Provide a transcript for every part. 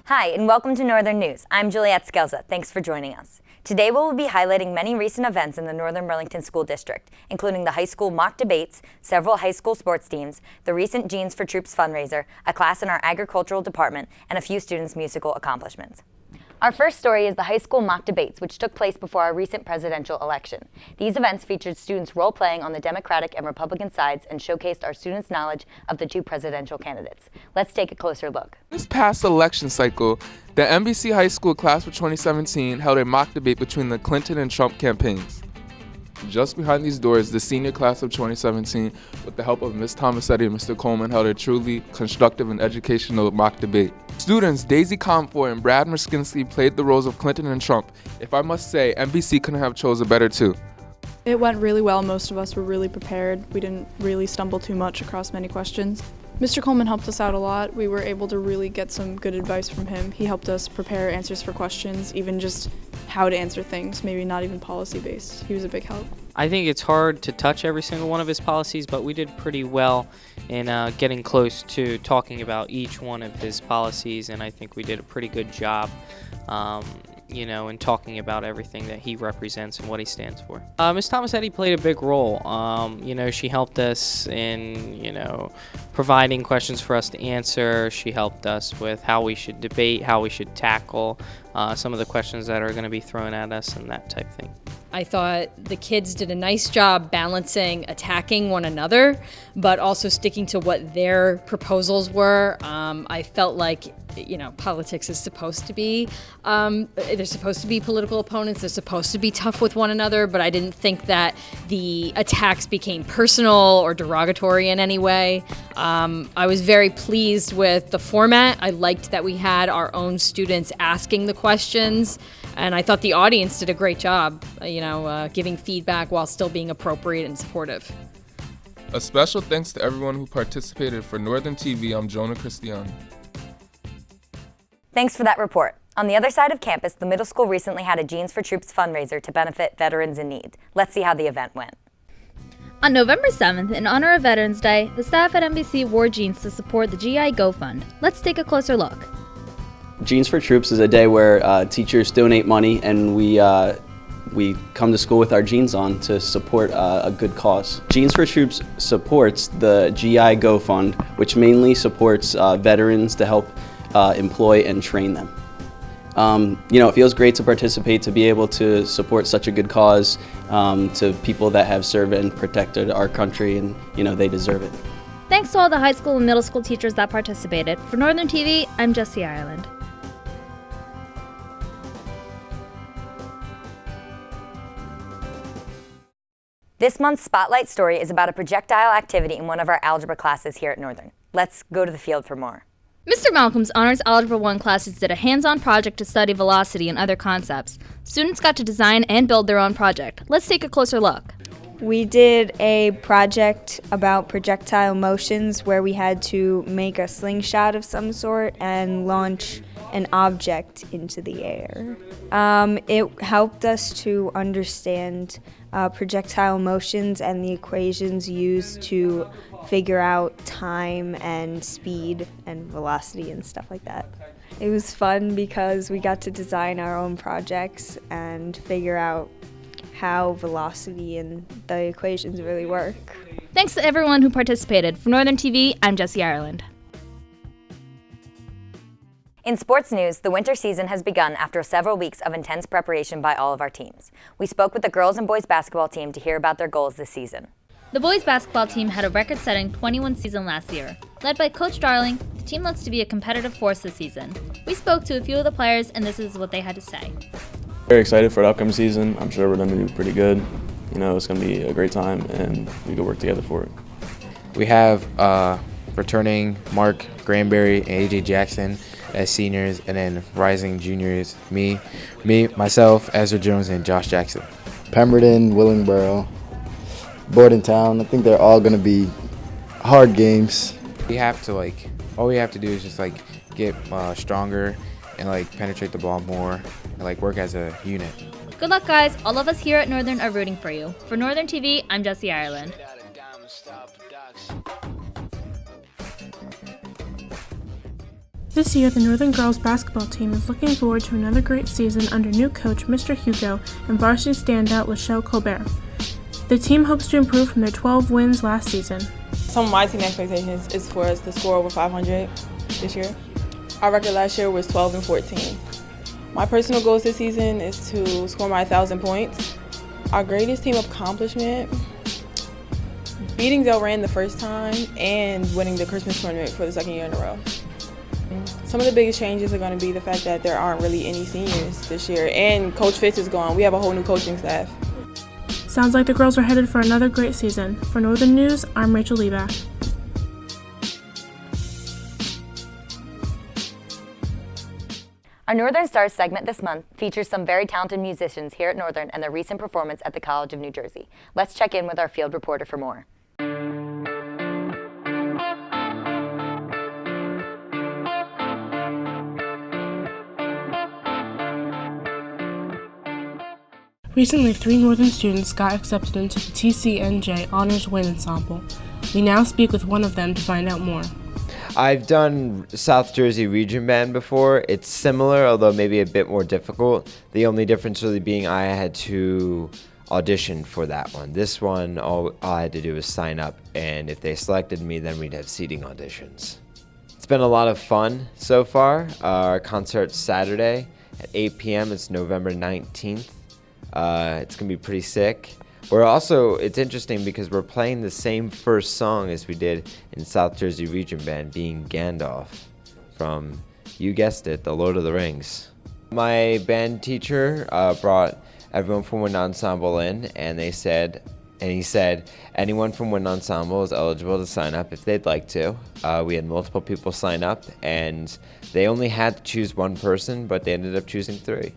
Hi, and welcome to Northern News. I'm Juliette Skelza. Thanks for joining us. Today we will be highlighting many recent events in the Northern Burlington School District, including the high school mock debates, several high school sports teams, the recent Jeans for Troops fundraiser, a class in our agricultural department, and a few students' musical accomplishments. Our first story is the high school mock debates, which took place before our recent presidential election. These events featured students role-playing on the Democratic and Republican sides and showcased our students' knowledge of the two presidential candidates. Let's take a closer look. This past election cycle, the NBC High School class of 2017 held a mock debate between the Clinton and Trump campaigns. Just behind these doors, the senior class of 2017, with the help of Ms. Tomasetti and Mr. Coleman, held a truly constructive and educational mock debate. Students Daisy Comfort and Brad Merskinsky played the roles of Clinton and Trump. If I must say, NBC couldn't have chose a better two. It went really well. Most of us were really prepared. We didn't really stumble too much across many questions. Mr. Coleman helped us out a lot. We were able to really get some good advice from him. He helped us prepare answers for questions, even just how to answer things, maybe not even policy-based. He was a big help. I think it's hard to touch every single one of his policies, but we did pretty well in getting close to talking about each one of his policies, and I think we did a pretty good job in talking about everything that he represents and what he stands for. Ms. Tomasetti played a big role. She helped us in, providing questions for us to answer. She helped us with how we should debate, how we should tackle some of the questions that are going to be thrown at us and that type thing. I thought the kids did a nice job balancing attacking one another, but also sticking to what their proposals were. I felt like, politics is supposed to be, they're supposed to be political opponents, they're supposed to be tough with one another, but I didn't think that the attacks became personal or derogatory in any way. I was very pleased with the format. I liked that we had our own students asking the questions, and I thought the audience did a great job, giving feedback while still being appropriate and supportive. A special thanks to everyone who participated. For Northern TV, I'm Jonah Cristiano. Thanks for that report. On the other side of campus, the middle school recently had a Jeans for Troops fundraiser to benefit veterans in need. Let's see how the event went. On November 7th, in honor of Veterans Day, the staff at NBC wore jeans to support the GI Go Fund. Let's take a closer look. Jeans for Troops is a day where teachers donate money, and we come to school with our jeans on to support a good cause. Jeans for Troops supports the GI Go Fund, which mainly supports veterans to help employ and train them. It feels great to participate, to be able to support such a good cause to people that have served and protected our country, and they deserve it. Thanks to all the high school and middle school teachers that participated. For Northern TV, I'm Jessie Ireland. This month's Spotlight story is about a projectile activity in one of our algebra classes here at Northern. Let's go to the field for more. Mr. Malcolm's Honors Algebra 1 classes did a hands-on project to study velocity and other concepts. Students got to design and build their own project. Let's take a closer look. We did a project about projectile motions where we had to make a slingshot of some sort and launch an object into the air. It helped us to understand projectile motions and the equations used to figure out time and speed and velocity and stuff like that. It was fun because we got to design our own projects and figure out how velocity and the equations really work. Thanks to everyone who participated. For Northern TV, I'm Jessie Ireland. In sports news, the winter season has begun after several weeks of intense preparation by all of our teams. We spoke with the girls and boys basketball team to hear about their goals this season. The boys basketball team had a record-setting 21 season last year. Led by Coach Darling, the team looks to be a competitive force this season. We spoke to a few of the players, and this is what they had to say. Very excited for the upcoming season. I'm sure we're going to do pretty good. It's going to be a great time, and we can work together for it. We have returning Mark Granberry and AJ Jackson as seniors, and then rising juniors, me, myself, Ezra Jones, and Josh Jackson. Pemberton, Willingboro, Bordentown. I think they're all going to be hard games. All we have to do is just get stronger and penetrate the ball more and work as a unit. Good luck, guys. All of us here at Northern are rooting for you. For Northern TV, I'm Jessie Ireland. This year, the Northern girls basketball team is looking forward to another great season under new coach Mr. Hugo and varsity standout Lachelle Colbert. The team hopes to improve from their 12 wins last season. Some of my team expectations is for us to score over 500 this year. Our record last year was 12-14. My personal goals this season is to score my 1,000 points. Our greatest team accomplishment, beating Del Rand the first time and winning the Christmas tournament for the second year in a row. Some of the biggest changes are going to be the fact that there aren't really any seniors this year, and Coach Fitz is gone. We have a whole new coaching staff. Sounds like the girls are headed for another great season. For Northern News, I'm Rachel Lieback. Our Northern Stars segment this month features some very talented musicians here at Northern and their recent performance at the College of New Jersey. Let's check in with our field reporter for more. Recently, 3 Northern students got accepted into the TCNJ Honors Wind Ensemble. We now speak with one of them to find out more. I've done South Jersey Region Band before. It's similar, although maybe a bit more difficult. The only difference really being I had to audition for that one. This one, all I had to do was sign up, and if they selected me, then we'd have seating auditions. It's been a lot of fun so far. Our concert's Saturday at 8 p.m. It's November 19th. It's going to be pretty sick. It's interesting because we're playing the same first song as we did in South Jersey Region Band, being Gandalf from, you guessed it, The Lord of the Rings. My band teacher brought everyone from Wind Ensemble in, and he said, anyone from Wind Ensemble is eligible to sign up if they'd like to. We had multiple people sign up, and they only had to choose one person, but they ended up choosing 3.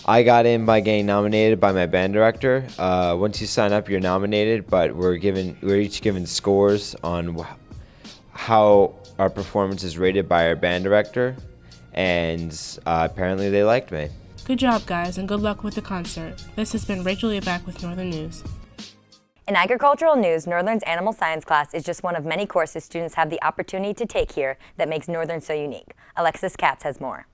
I got in by getting nominated by my band director. Once you sign up, you're nominated, but we're each given scores on how our performance is rated by our band director, and apparently they liked me. Good job, guys, and good luck with the concert. This has been Rachel Lieback with Northern News. In agricultural news, Northern's animal science class is just one of many courses students have the opportunity to take here that makes Northern so unique. Alexis Katz has more.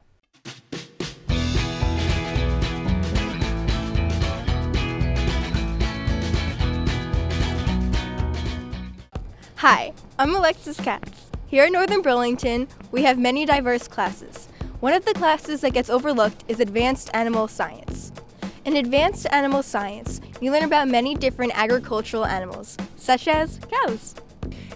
Hi, I'm Alexis Katz. Here at Northern Burlington, we have many diverse classes. One of the classes that gets overlooked is Advanced Animal Science. In Advanced Animal Science, you learn about many different agricultural animals, such as cows.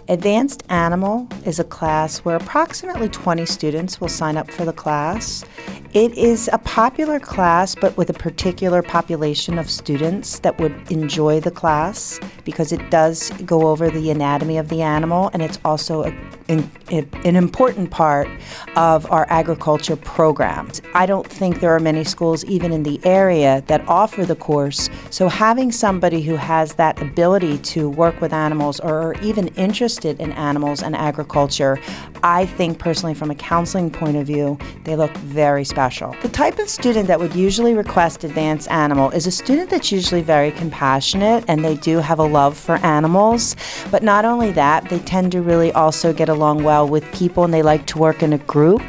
Advanced Animal is a class where approximately 20 students will sign up for the class. It is a popular class, but with a particular population of students that would enjoy the class because it does go over the anatomy of the animal, and it's also an important part of our agriculture programs. I don't think there are many schools even in the area that offer the course, so having somebody who has that ability to work with animals or are even interested in animals and agriculture, I think personally from a counseling point of view, they look very special. The type of student that would usually request Advanced Animal is a student that's usually very compassionate and they do have a love for animals, but not only that, they tend to really also get along well with people and they like to work in a group.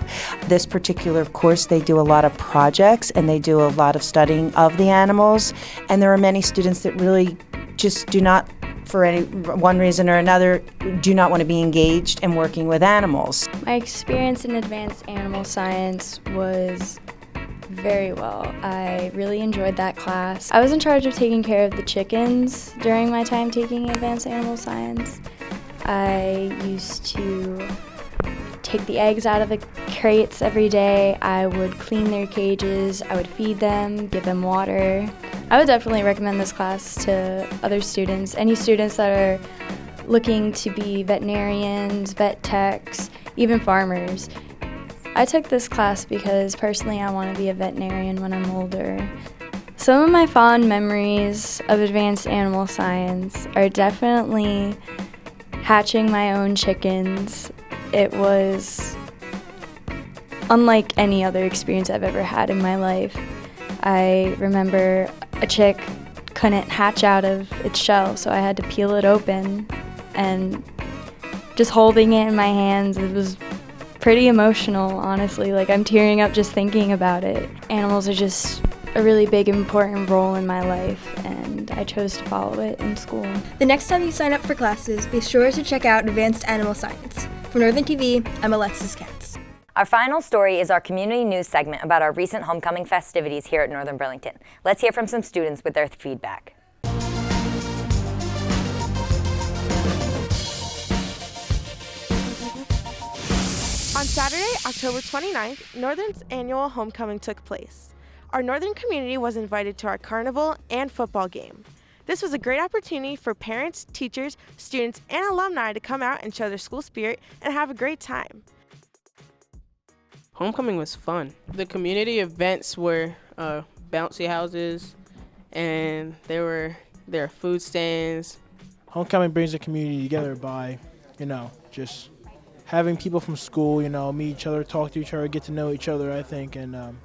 This particular course, they do a lot of projects and they do a lot of studying of the animals, and there are many students that really just do not, for any one reason or another, do not want to be engaged in working with animals. My experience in Advanced Animal Science was very well. I really enjoyed that class. I was in charge of taking care of the chickens during my time taking Advanced Animal Science. I used to take the eggs out of the crates every day. I would clean their cages. I would feed them, give them water. I would definitely recommend this class to other students, any students that are looking to be veterinarians, vet techs, even farmers. I took this class because personally I want to be a veterinarian when I'm older. Some of my fond memories of Advanced Animal Science are definitely hatching my own chickens. It was unlike any other experience I've ever had in my life. I remember a chick couldn't hatch out of its shell, so I had to peel it open, and just holding it in my hands, it was pretty emotional, honestly. Like, I'm tearing up just thinking about it. Animals are just a really big, important role in my life, and I chose to follow it in school. The next time you sign up for classes, be sure to check out Advanced Animal Science. For Northern TV, I'm Alexis Katz. Our final story is our community news segment about our recent homecoming festivities here at Northern Burlington. Let's hear from some students with their feedback. On Saturday, October 29th, Northern's annual homecoming took place. Our Northern community was invited to our carnival and football game. This was a great opportunity for parents, teachers, students, and alumni to come out and show their school spirit and have a great time. Homecoming was fun. The community events were bouncy houses, and there are food stands. Homecoming brings the community together by, just having people from school, meet each other, talk to each other, get to know each other, I think, and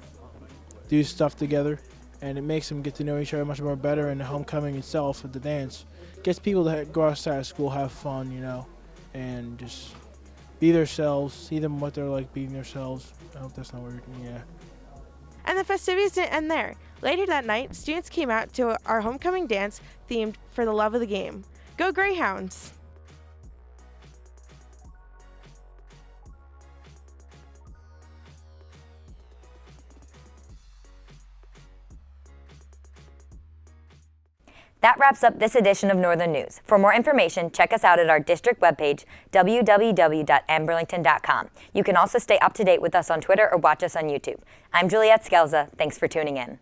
do stuff together. And it makes them get to know each other much more better. And the homecoming itself, the dance, gets people to go outside of school, have fun, and just be themselves, see them what they're like being themselves. I hope that's not weird, yeah. And the festivities didn't end there. Later that night, students came out to our homecoming dance themed For the Love of the Game. Go Greyhounds! That wraps up this edition of Northern News. For more information, check us out at our district webpage, www.nburlington.com. You can also stay up to date with us on Twitter or watch us on YouTube. I'm Juliette Skelza. Thanks for tuning in.